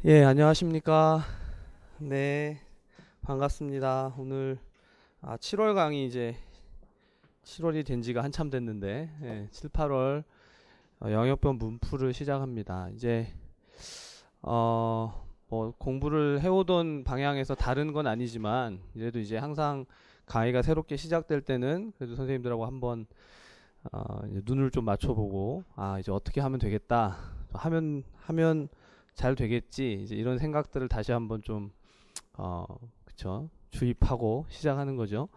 예, 안녕하십니까. 네, 반갑습니다. 오늘 7월 강의 이제 7월이 된 지가 한참 됐는데 7, 8월 영역별 문풀을 시작합니다. 이제 뭐 공부를 해오던 방향에서 다른 건 아니지만 그래도 이제 항상 강의가 새롭게 시작될 때는 그래도 선생님들하고 한번 이제 눈을 좀 맞춰보고 이제 어떻게 하면 되겠다. 하면 잘 되겠지. 이제 이런 생각들을 다시 한번 좀 그쵸. 주입하고 시작하는 거죠.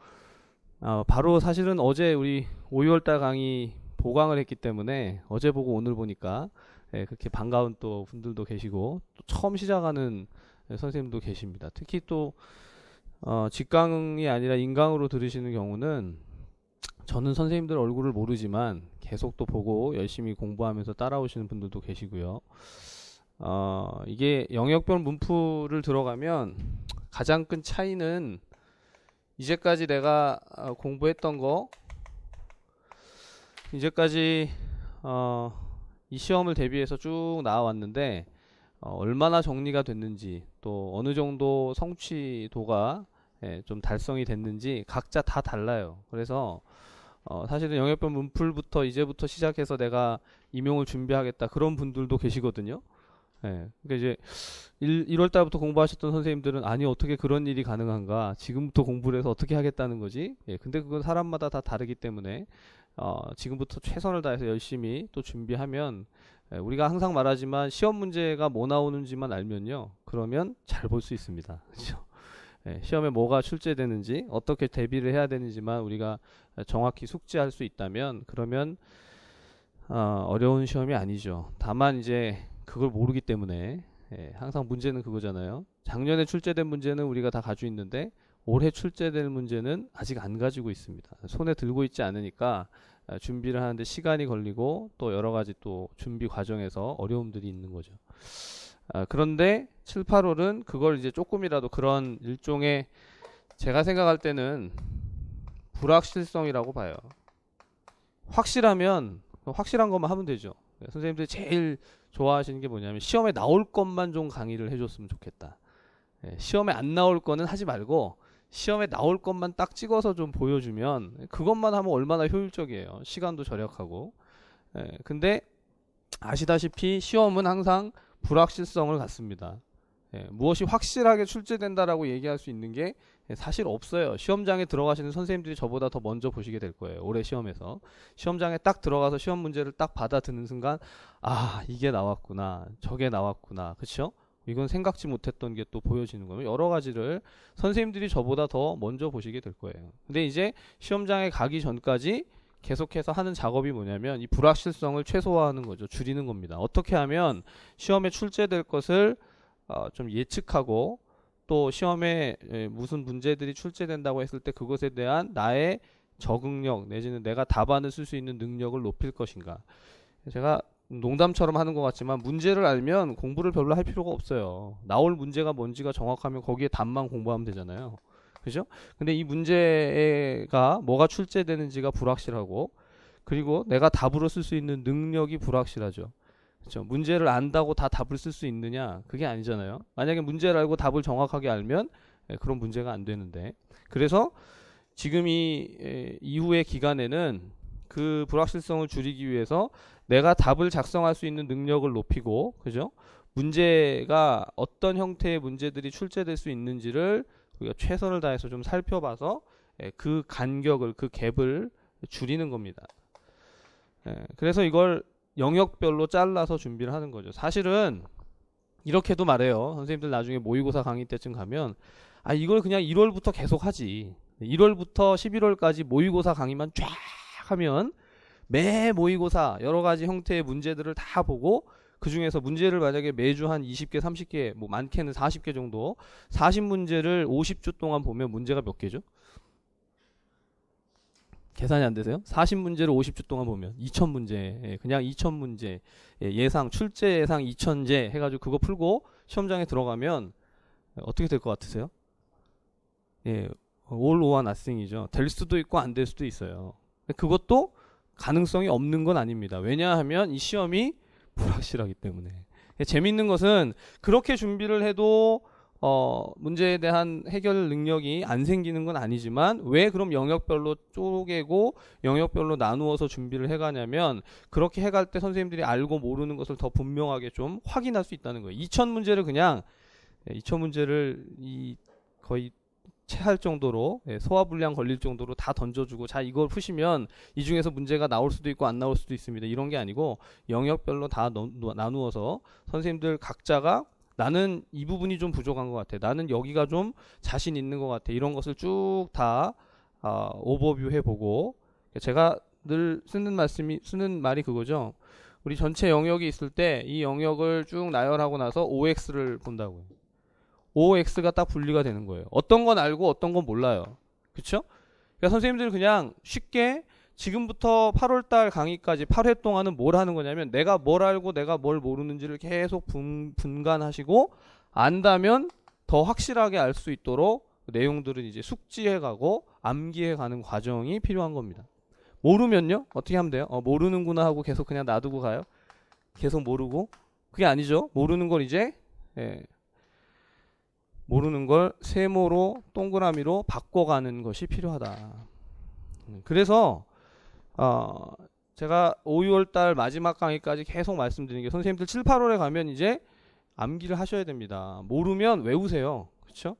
바로 사실은 어제 우리 5월달 강의 보강을 했기 때문에 어제 보고 오늘 보니까 그렇게 반가운 또 분들도 계시고 또 처음 시작하는 선생님도 계십니다. 특히 또 직강이 아니라 인강으로 들으시는 경우는 저는 선생님들 얼굴을 모르지만 계속 또 보고 열심히 공부하면서 따라오시는 분들도 계시고요. 이게 영역별 문풀을 들어가면 가장 큰 차이는 이제까지 내가 공부했던 거, 이제까지 이 시험을 대비해서 쭉 나와왔는데 얼마나 정리가 됐는지 또 어느 정도 성취도가 좀 달성이 됐는지 각자 다 달라요. 그래서 사실은 영역별 문풀부터 이제부터 시작해서 내가 임용을 준비하겠다 그런 분들도 계시거든요. 그러니까 이제 1월 달부터 공부하셨던 선생님들은 아니 어떻게 그런 일이 가능한가? 지금부터 공부를 해서 어떻게 하겠다는 거지? 근데 그건 사람마다 다 다르기 때문에 지금부터 최선을 다해서 열심히 또 준비하면 우리가 항상 말하지만 시험 문제가 뭐 나오는지만 알면요. 그러면 잘 볼 수 있습니다. 그렇죠? 시험에 뭐가 출제되는지 어떻게 대비를 해야 되는지만 우리가 정확히 숙지할 수 있다면 그러면 어려운 시험이 아니죠. 다만 이제 그걸 모르기 때문에 항상 문제는 그거잖아요. 작년에 출제된 문제는 우리가 다 가지고 있는데 올해 출제될 문제는 아직 안 가지고 있습니다. 손에 들고 있지 않으니까 준비를 하는데 시간이 걸리고 또 여러 가지 또 준비 과정에서 어려움들이 있는 거죠. 그런데 7, 8월은 그걸 이제 조금이라도 그런 일종의 제가 생각할 때는 불확실성이라고 봐요. 확실하면 확실한 것만 하면 되죠. 선생님들이 제일 좋아하시는 게 뭐냐면 시험에 나올 것만 좀 강의를 해줬으면 좋겠다. 시험에 안 나올 거는 하지 말고 시험에 나올 것만 딱 찍어서 좀 보여주면 그것만 하면 얼마나 효율적이에요. 시간도 절약하고. 근데 아시다시피 시험은 항상 불확실성을 갖습니다. 무엇이 확실하게 출제된다라고 얘기할 수 있는 게 사실 없어요. 시험장에 들어가시는 선생님들이 저보다 더 먼저 보시게 될 거예요. 올해 시험에서. 시험장에 딱 들어가서 시험 문제를 딱 받아드는 순간 이게 나왔구나. 저게 나왔구나. 그쵸? 이건 생각지 못했던 게 또 보여지는 거예요. 여러 가지를 선생님들이 저보다 더 먼저 보시게 될 거예요. 근데 이제 시험장에 가기 전까지 계속해서 하는 작업이 뭐냐면 이 불확실성을 최소화하는 거죠. 줄이는 겁니다. 어떻게 하면 시험에 출제될 것을 좀 예측하고 또 시험에 무슨 문제들이 출제된다고 했을 때 그것에 대한 나의 적응력 내지는 내가 답안을 쓸 수 있는 능력을 높일 것인가. 제가 농담처럼 하는 것 같지만 문제를 알면 공부를 별로 할 필요가 없어요. 나올 문제가 뭔지가 정확하면 거기에 답만 공부하면 되잖아요. 그죠? 근데 이 문제가 뭐가 출제되는지가 불확실하고 그리고 내가 답으로 쓸 수 있는 능력이 불확실하죠. 그렇죠. 문제를 안다고 다 답을 쓸 수 있느냐? 그게 아니잖아요. 만약에 문제를 알고 답을 정확하게 알면 그런 문제가 안 되는데. 그래서 지금 이 이후의 기간에는 그 불확실성을 줄이기 위해서 내가 답을 작성할 수 있는 능력을 높이고, 그죠? 문제가 어떤 형태의 문제들이 출제될 수 있는지를 우리가 최선을 다해서 좀 살펴봐서 그 간격을, 그 갭을 줄이는 겁니다. 그래서 이걸 영역별로 잘라서 준비를 하는 거죠. 사실은 이렇게도 말해요. 선생님들 나중에 모의고사 강의 때쯤 가면 이걸 그냥 1월부터 계속 하지. 1월부터 11월까지 모의고사 강의만 쫙 하면 매 모의고사 여러 가지 형태의 문제들을 다 보고 그 중에서 문제를 만약에 매주 한 20개, 30개, 뭐 많게는 40개 정도 40문제를 50주 동안 보면 문제가 몇 개죠? 계산이 안 되세요? 40문제를 50주 동안 보면 2000문제, 그냥 2000문제, 예상, 출제 예상 2000제 해가지고 그거 풀고 시험장에 들어가면 어떻게 될 것 같으세요? 예, all or nothing이죠. 될 수도 있고 안 될 수도 있어요. 그것도 가능성이 없는 건 아닙니다. 왜냐하면 이 시험이 불확실하기 때문에. 재밌는 것은 그렇게 준비를 해도 문제에 대한 해결 능력이 안 생기는 건 아니지만 왜 그럼 영역별로 쪼개고 영역별로 나누어서 준비를 해가냐면 그렇게 해갈 때 선생님들이 알고 모르는 것을 더 분명하게 좀 확인할 수 있다는 거예요. 2000문제를 그냥 2000문제를 거의 체할 정도로 소화불량 걸릴 정도로 다 던져주고 자 이걸 푸시면 이 중에서 문제가 나올 수도 있고 안 나올 수도 있습니다. 이런 게 아니고 영역별로 다 나누어서 선생님들 각자가 나는 이 부분이 좀 부족한 것 같아. 나는 여기가 좀 자신 있는 것 같아. 이런 것을 쭉 다 오버뷰 해보고 제가 늘 쓰는 말이 그거죠. 우리 전체 영역이 있을 때 이 영역을 쭉 나열하고 나서 OX를 본다고요. OX가 딱 분리가 되는 거예요. 어떤 건 알고 어떤 건 몰라요. 그쵸? 그러니까 선생님들 그냥 쉽게 지금부터 8월달 강의까지 8회 동안은 뭘 하는 거냐면 내가 뭘 알고 내가 뭘 모르는지를 계속 분간하시고 안다면 더 확실하게 알 수 있도록 내용들은 이제 숙지해가고 암기해가는 과정이 필요한 겁니다. 모르면요? 어떻게 하면 돼요? 모르는구나 하고 계속 그냥 놔두고 가요? 계속 모르고? 그게 아니죠. 모르는 걸 이제 모르는 걸 세모로 동그라미로 바꿔가는 것이 필요하다. 그래서 제가 5, 6월달 마지막 강의까지 계속 말씀드리는 게 선생님들 7, 8월에 가면 이제 암기를 하셔야 됩니다. 모르면 외우세요. 그렇죠?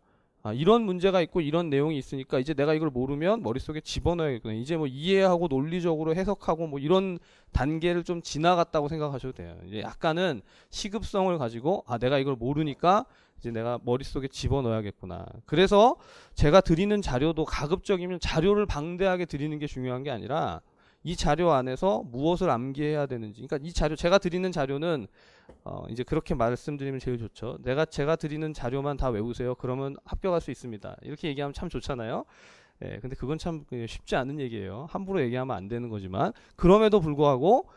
이런 문제가 있고 이런 내용이 있으니까 이제 내가 이걸 모르면 머릿속에 집어넣어야겠구나. 이제 뭐 이해하고 논리적으로 해석하고 뭐 이런 단계를 좀 지나갔다고 생각하셔도 돼요. 이제 약간은 시급성을 가지고 내가 이걸 모르니까 이제 내가 머릿속에 집어넣어야겠구나. 그래서 제가 드리는 자료도 가급적이면 자료를 방대하게 드리는 게 중요한 게 아니라 이 자료 안에서 무엇을 암기해야 되는지. 그러니까 이 자료, 제가 드리는 자료는 이제 그렇게 말씀드리면 제일 좋죠. 제가 드리는 자료만 다 외우세요. 그러면 합격할 수 있습니다. 이렇게 얘기하면 참 좋잖아요. 근데 그건 참 쉽지 않은 얘기예요. 함부로 얘기하면 안 되는 거지만 그럼에도 불구하고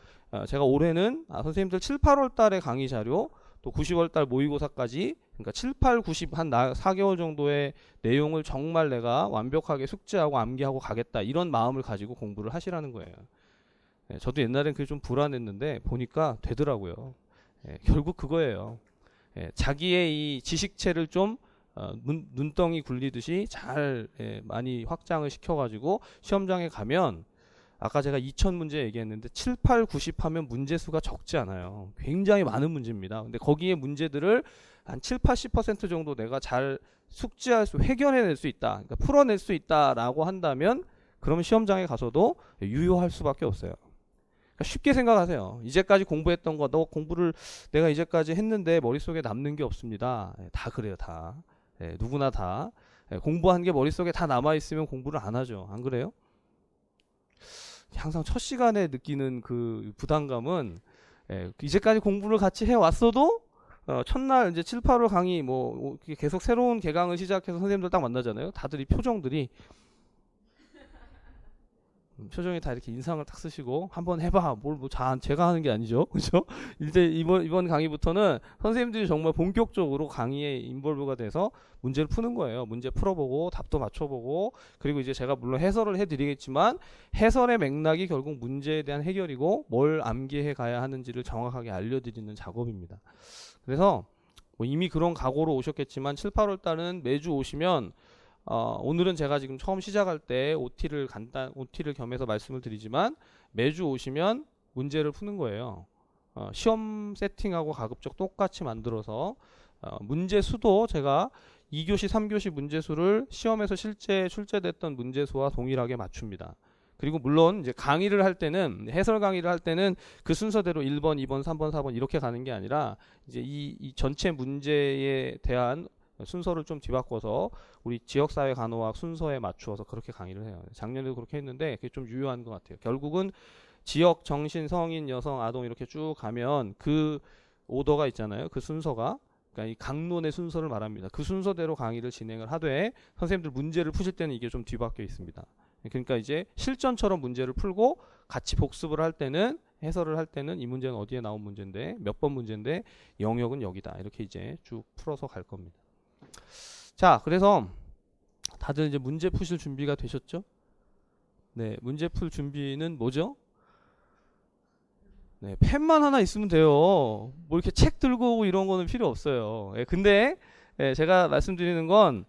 제가 올해는 선생님들 7, 8월 달에 강의 자료 또 90월 달 모의고사까지 그러니까 7, 8, 90 한 4개월 정도의 내용을 정말 내가 완벽하게 숙지하고 암기하고 가겠다 이런 마음을 가지고 공부를 하시라는 거예요. 저도 옛날엔 그게 좀 불안했는데 보니까 되더라고요. 결국 그거예요. 자기의 이 지식체를 좀 눈덩이 굴리듯이 잘 많이 확장을 시켜가지고 시험장에 가면 아까 제가 2000문제 얘기했는데 7, 8, 90 하면 문제수가 적지 않아요. 굉장히 많은 문제입니다. 근데 거기에 문제들을 한 7, 80% 정도 내가 잘 해결해낼 수 있다. 그러니까 풀어낼 수 있다라고 한다면 그러면 시험장에 가서도 유효할 수밖에 없어요. 그러니까 쉽게 생각하세요. 이제까지 공부했던 거 공부를 내가 이제까지 했는데 머릿속에 남는 게 없습니다. 다 그래요. 다. 누구나 다. 공부한 게 머릿속에 다 남아있으면 공부를 안 하죠. 안 그래요? 항상 첫 시간에 느끼는 그 부담감은 이제까지 공부를 같이 해왔어도 첫날 이제 7, 8월 강의 뭐 계속 새로운 개강을 시작해서 선생님들 딱 만나잖아요. 다들 이 표정들이 표정이 다 이렇게 인상을 딱 쓰시고 한번 해봐. 제가 하는 게 아니죠. 그죠? 이제 이번 강의부터는 선생님들이 정말 본격적으로 강의에 인볼브가 돼서 문제를 푸는 거예요. 문제 풀어보고 답도 맞춰보고 그리고 이제 제가 물론 해설을 해드리겠지만 해설의 맥락이 결국 문제에 대한 해결이고 뭘 암기해 가야 하는지를 정확하게 알려드리는 작업입니다. 그래서 뭐 이미 그런 각오로 오셨겠지만 7, 8월 달은 매주 오시면 오늘은 제가 지금 처음 시작할 때 OT를 겸해서 말씀을 드리지만 매주 오시면 문제를 푸는 거예요. 시험 세팅하고 가급적 똑같이 만들어서 문제 수도 제가 2교시, 3교시 문제수를 시험에서 실제 출제됐던 문제수와 동일하게 맞춥니다. 그리고 물론 이제 강의를 할 때는 해설 강의를 할 때는 그 순서대로 1번, 2번, 3번, 4번 이렇게 가는 게 아니라 이제 이 전체 문제에 대한 순서를 좀 뒤바꿔서 우리 지역사회 간호학 순서에 맞추어서 그렇게 강의를 해요. 작년에도 그렇게 했는데 그게 좀 유효한 것 같아요. 결국은 지역, 정신, 성인, 여성, 아동 이렇게 쭉 가면 그 오더가 있잖아요. 그 순서가 그러니까 이 강론의 순서를 말합니다. 그 순서대로 강의를 진행을 하되 선생님들 문제를 푸실 때는 이게 좀 뒤바뀌어 있습니다. 그러니까 이제 실전처럼 문제를 풀고 같이 복습을 할 때는 해설을 할 때는 이 문제는 어디에 나온 문제인데 몇 번 문제인데 영역은 여기다 이렇게 이제 쭉 풀어서 갈 겁니다. 자, 그래서 다들 이제 문제 푸실 준비가 되셨죠? 네, 문제 풀 준비는 뭐죠? 네, 펜만 하나 있으면 돼요. 뭐 이렇게 책 들고 오고 이런 거는 필요 없어요. 예, 근데 제가 말씀드리는 건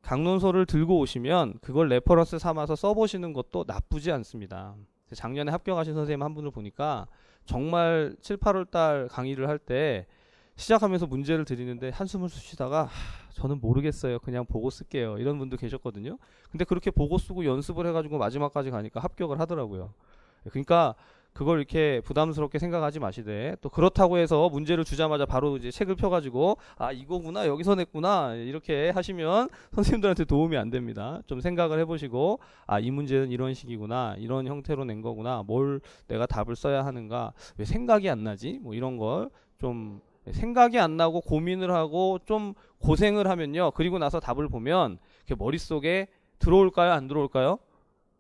강론서를 들고 오시면 그걸 레퍼런스 삼아서 써보시는 것도 나쁘지 않습니다. 작년에 합격하신 선생님 한 분을 보니까 정말 7, 8월 달 강의를 할 때 시작하면서 문제를 드리는데 한숨을 쉬다가 저는 모르겠어요. 그냥 보고 쓸게요. 이런 분도 계셨거든요. 근데 그렇게 보고 쓰고 연습을 해가지고 마지막까지 가니까 합격을 하더라고요. 그러니까 그걸 이렇게 부담스럽게 생각하지 마시되, 또 그렇다고 해서 문제를 주자마자 바로 이제 책을 펴가지고 아 이거구나 여기서 냈구나 이렇게 하시면 선생님들한테 도움이 안 됩니다. 좀 생각을 해보시고 아 이 문제는 이런 식이구나, 이런 형태로 낸 거구나, 뭘 내가 답을 써야 하는가, 왜 생각이 안 나지, 뭐 이런 걸 좀 생각이 안 나고 고민을 하고 좀 고생을 하면요, 그리고 나서 답을 보면 머릿속에 들어올까요 안 들어올까요?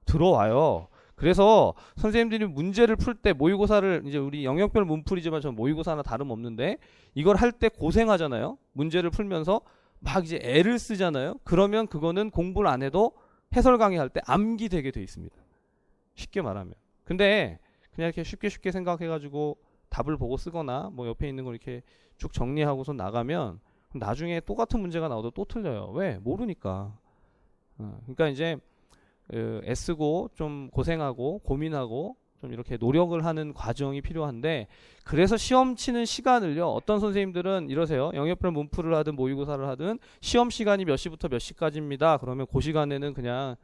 들어와요. 그래서 선생님들이 문제를 풀 때 모의고사를, 이제 우리 영역별 문풀이지만 전 모의고사나 다름없는데 이걸 할 때 고생하잖아요. 문제를 풀면서 막 이제 애를 쓰잖아요. 그러면 그거는 공부를 안 해도 해설 강의할 때 암기되게 돼 있습니다. 쉽게 말하면. 근데 그냥 이렇게 쉽게 생각해가지고 답을 보고 쓰거나 뭐 옆에 있는 걸 이렇게 쭉 정리하고서 나가면 나중에 똑같은 문제가 나와도 또 틀려요. 왜? 모르니까. 그러니까 이제 애쓰고 좀 고생하고 고민하고 좀 이렇게 노력을 하는 과정이 필요한데, 그래서 시험 치는 시간을요, 어떤 선생님들은 이러세요. 영역별 문풀을 하든 모의고사를 하든 시험 시간이 몇 시부터 몇 시까지입니다. 그러면 그 시간에는 그냥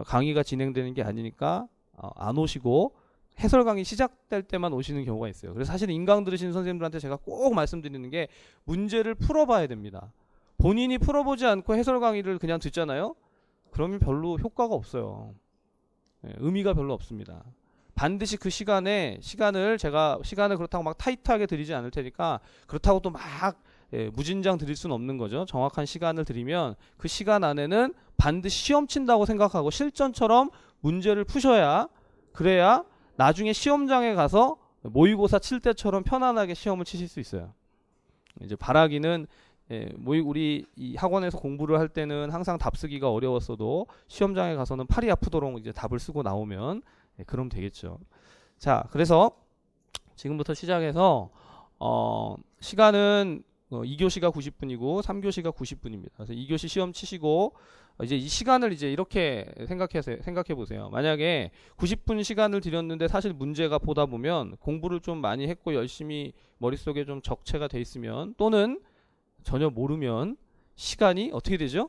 강의가 진행되는 게 아니니까 안 오시고 해설 강의 시작될 때만 오시는 경우가 있어요. 그래서 사실 인강 들으시는 선생님들한테 제가 꼭 말씀드리는 게 문제를 풀어봐야 됩니다. 본인이 풀어보지 않고 해설 강의를 그냥 듣잖아요. 그러면 별로 효과가 없어요. 의미가 별로 없습니다. 반드시 그 시간을 그렇다고 막 타이트하게 드리지 않을 테니까, 그렇다고 또 막 무진장 드릴 수는 없는 거죠. 정확한 시간을 드리면 그 시간 안에는 반드시 시험 친다고 생각하고 실전처럼 문제를 푸셔야, 그래야 나중에 시험장에 가서 모의고사 칠 때처럼 편안하게 시험을 치실 수 있어요. 이제 바라기는 우리 이 학원에서 공부를 할 때는 항상 답 쓰기가 어려웠어도 시험장에 가서는 팔이 아프도록 이제 답을 쓰고 나오면 그럼 되겠죠. 자, 그래서 지금부터 시작해서 시간은 2교시가 90분이고 3교시가 90분입니다. 그래서 2교시 시험 치시고 이제 이 시간을 이제 이렇게 생각해 보세요. 만약에 90분 시간을 드렸는데 사실 문제가 보다 보면 공부를 좀 많이 했고 열심히 머릿속에 좀 적체가 돼 있으면, 또는 전혀 모르면 시간이 어떻게 되죠?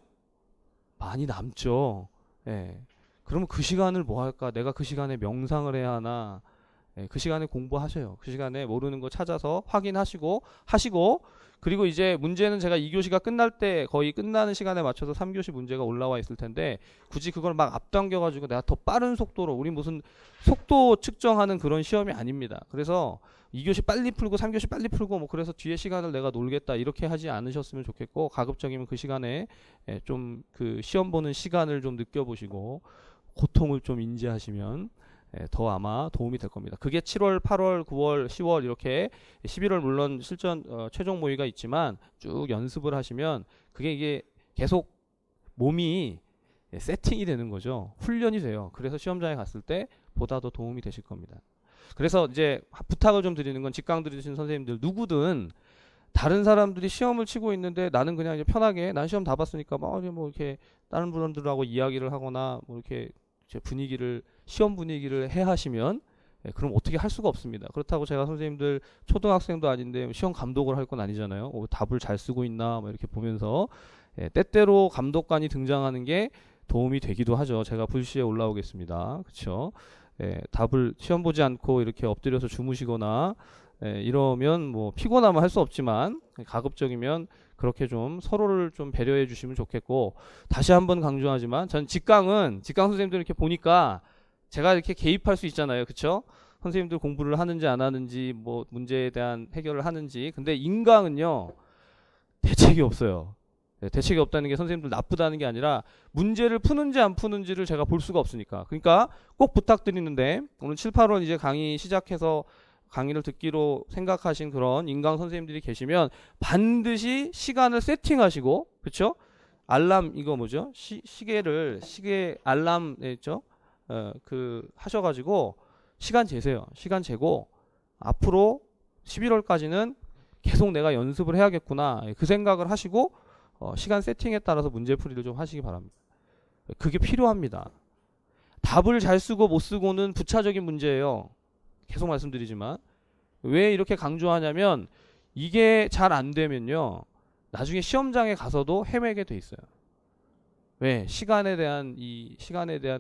많이 남죠. 예. 그러면 그 시간을 뭐 할까? 내가 그 시간에 명상을 해야 하나? 예, 그 시간에 공부하셔요. 그 시간에 모르는 거 찾아서 확인하시고 그리고 이제 문제는 제가 2교시가 끝날 때 거의 끝나는 시간에 맞춰서 3교시 문제가 올라와 있을 텐데, 굳이 그걸 막 앞당겨 가지고 내가 더 빠른 속도로, 우리 무슨 속도 측정하는 그런 시험이 아닙니다. 그래서 2교시 빨리 풀고 3교시 빨리 풀고 뭐 그래서 뒤에 시간을 내가 놀겠다 이렇게 하지 않으셨으면 좋겠고, 가급적이면 그 시간에 좀 그 시험 보는 시간을 좀 느껴보시고 고통을 좀 인지하시면 더 아마 도움이 될 겁니다. 그게 7월, 8월, 9월, 10월 이렇게 11월 물론 실전 최종 모의가 있지만 쭉 연습을 하시면 이게 계속 몸이 세팅이 되는 거죠. 훈련이 돼요. 그래서 시험장에 갔을 때 보다 더 도움이 되실 겁니다. 그래서 이제 부탁을 좀 드리는 건, 직강 들으신 선생님들 누구든 다른 사람들이 시험을 치고 있는데 나는 그냥 이제 편하게 난 시험 다 봤으니까 뭐 이렇게 다른 분들하고 이야기를 하거나 뭐 이렇게 제 시험 분위기를 해하시면 그럼 어떻게 할 수가 없습니다. 그렇다고 제가 선생님들 초등학생도 아닌데 시험 감독을 할 건 아니잖아요. 답을 잘 쓰고 있나 뭐 이렇게 보면서 때때로 감독관이 등장하는 게 도움이 되기도 하죠. 제가 불시에 올라오겠습니다. 그렇죠? 답을 시험 보지 않고 이렇게 엎드려서 주무시거나 이러면 뭐 피곤하면 할 수 없지만 가급적이면 그렇게 좀 서로를 좀 배려해 주시면 좋겠고, 다시 한번 강조하지만 전 직강 선생님들 이렇게 보니까 제가 이렇게 개입할 수 있잖아요. 그렇죠? 선생님들 공부를 하는지 안 하는지 뭐 문제에 대한 해결을 하는지. 근데 인강은요 대책이 없어요. 대책이 없다는 게 선생님들 나쁘다는 게 아니라 문제를 푸는지 안 푸는지를 제가 볼 수가 없으니까. 그러니까 꼭 부탁드리는데, 오늘 7, 8월 이제 강의 시작해서 강의를 듣기로 생각하신 그런 인강 선생님들이 계시면 반드시 시간을 세팅하시고, 그렇죠? 알람 이거 뭐죠? 시계 알람 있죠? 하셔가지고 시간 재세요. 시간 재고 앞으로 11월까지는 계속 내가 연습을 해야겠구나. 그 생각을 하시고 시간 세팅에 따라서 문제풀이를 좀 하시기 바랍니다. 그게 필요합니다. 답을 잘 쓰고 못 쓰고는 부차적인 문제예요. 계속 말씀드리지만 왜 이렇게 강조하냐면 이게 잘 안 되면요 나중에 시험장에 가서도 헤매게 돼 있어요. 왜? 시간에 대한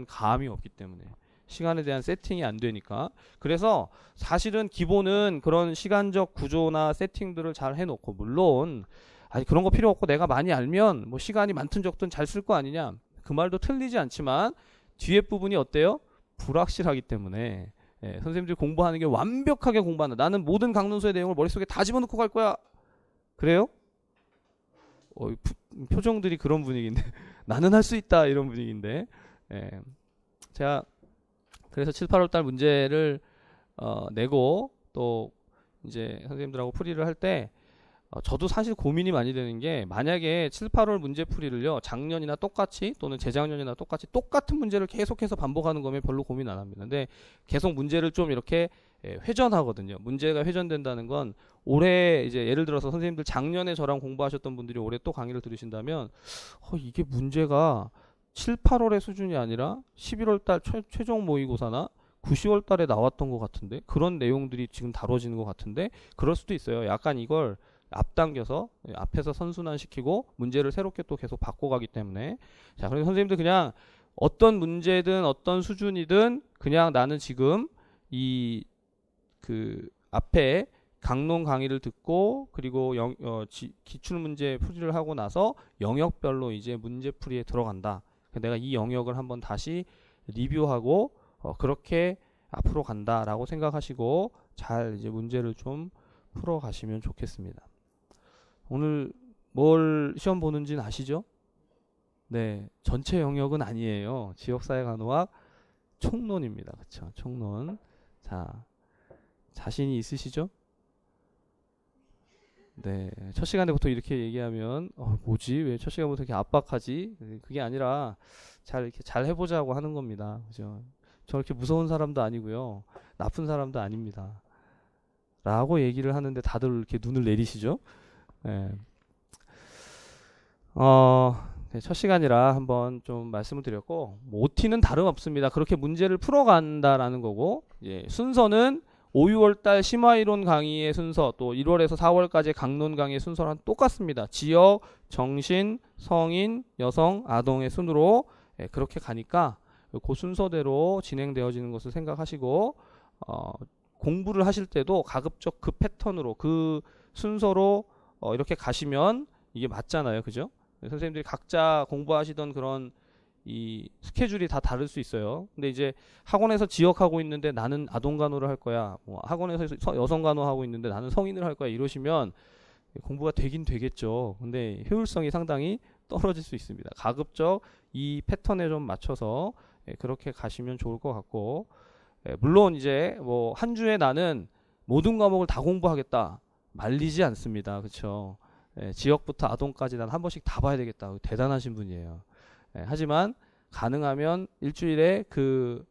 감이 없기 때문에, 시간에 대한 세팅이 안 되니까. 그래서 사실은 기본은 그런 시간적 구조나 세팅들을 잘 해놓고, 물론 아니 그런 거 필요 없고 내가 많이 알면 뭐 시간이 많든 적든 잘 쓸 거 아니냐, 그 말도 틀리지 않지만 뒤에 부분이 어때요? 불확실하기 때문에 선생님들이 공부하는 게 완벽하게 공부한다. 나는 모든 강론서의 내용을 머릿속에 다 집어넣고 갈 거야. 그래요? 표정들이 그런 분위기인데 나는 할 수 있다 이런 분위기인데 제가 그래서 7, 8월 달 문제를 내고 또 이제 선생님들하고 풀이를 할 때 저도 사실 고민이 많이 되는 게, 만약에 7, 8월 문제 풀이를요 작년이나 똑같이 또는 재작년이나 똑같이 똑같은 문제를 계속해서 반복하는 거면 별로 고민 안 합니다. 근데 계속 문제를 좀 이렇게 회전하거든요. 문제가 회전된다는 건 올해 이제 예를 들어서 선생님들 작년에 저랑 공부하셨던 분들이 올해 또 강의를 들으신다면 이게 문제가 7, 8월의 수준이 아니라 11월 달 최종 모의고사나 9, 10월 달에 나왔던 것 같은데, 그런 내용들이 지금 다뤄지는 것 같은데, 그럴 수도 있어요. 약간 이걸 앞당겨서 앞에서 선순환시키고 문제를 새롭게 또 계속 바꿔가기 때문에. 자, 그래서 선생님들 그냥 어떤 문제든 어떤 수준이든 그냥 나는 지금 그 앞에 강론 강의를 듣고 그리고 기출문제 풀이를 하고 나서 영역별로 이제 문제풀이에 들어간다. 내가 이 영역을 한번 다시 리뷰하고 그렇게 앞으로 간다라고 생각하시고 잘 이제 문제를 좀 풀어 가시면 좋겠습니다. 오늘 뭘 시험 보는지는 아시죠? 네, 전체 영역은 아니에요. 지역사회간호학 총론입니다. 그렇죠? 총론. 자, 자신이 있으시죠? 네, 첫 시간에부터 이렇게 얘기하면 뭐지? 왜 첫 시간부터 이렇게 압박하지? 그게 아니라 이렇게 잘 해보자고 하는 겁니다. 그죠? 저렇게 무서운 사람도 아니고요, 나쁜 사람도 아닙니다. 라고 얘기를 하는데 다들 이렇게 눈을 내리시죠? 네. 네, 첫 시간이라 한번 좀 말씀을 드렸고, 뭐 OT는 다름없습니다. 그렇게 문제를 풀어간다라는 거고, 순서는 5, 6월달 심화이론 강의의 순서, 또 1월에서 4월까지 강론 강의의 순서랑 똑같습니다. 지역, 정신, 성인, 여성, 아동의 순으로 그렇게 가니까 그 순서대로 진행되어지는 것을 생각하시고, 공부를 하실 때도 가급적 그 패턴으로, 그 순서로 이렇게 가시면 이게 맞잖아요. 그죠? 선생님들이 각자 공부하시던 그런 이 스케줄이 다 다를 수 있어요. 근데 이제 학원에서 지역하고 있는데 나는 아동간호를 할 거야, 뭐 학원에서 여성간호 하고 있는데 나는 성인을 할 거야, 이러시면 공부가 되긴 되겠죠. 근데 효율성이 상당히 떨어질 수 있습니다. 가급적 이 패턴에 좀 맞춰서 그렇게 가시면 좋을 것 같고, 물론 이제 뭐 한 주에 나는 모든 과목을 다 공부하겠다 말리지 않습니다. 그렇죠? 지역부터 아동까지 난 한 번씩 다 봐야 되겠다. 대단하신 분이에요. 하지만 가능하면 일주일에 그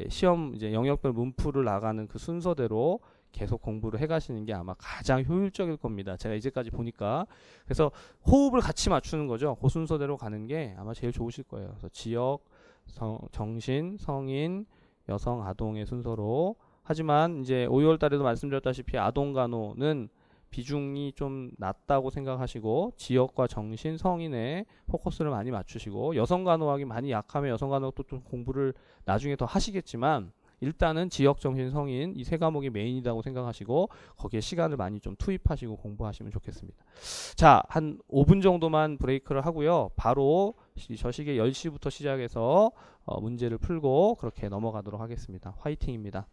시험 이제 영역별 문풀을 나가는 그 순서대로 계속 공부를 해가시는 게 아마 가장 효율적일 겁니다. 제가 이제까지 보니까. 그래서 호흡을 같이 맞추는 거죠. 그 순서대로 가는 게 아마 제일 좋으실 거예요. 그래서 지역, 정신, 성인, 여성, 아동의 순서로. 하지만 이제 5, 6월 달에도 말씀드렸다시피 아동간호는 비중이 좀 낮다고 생각하시고 지역과 정신, 성인에 포커스를 많이 맞추시고, 여성간호학이 많이 약하면 여성간호학도 좀 공부를 나중에 더 하시겠지만 일단은 지역, 정신, 성인 이 세 과목이 메인이라고 생각하시고 거기에 시간을 많이 좀 투입하시고 공부하시면 좋겠습니다. 자, 한 5분 정도만 브레이크를 하고요. 바로 저 시계 10시부터 시작해서 문제를 풀고 그렇게 넘어가도록 하겠습니다. 화이팅입니다.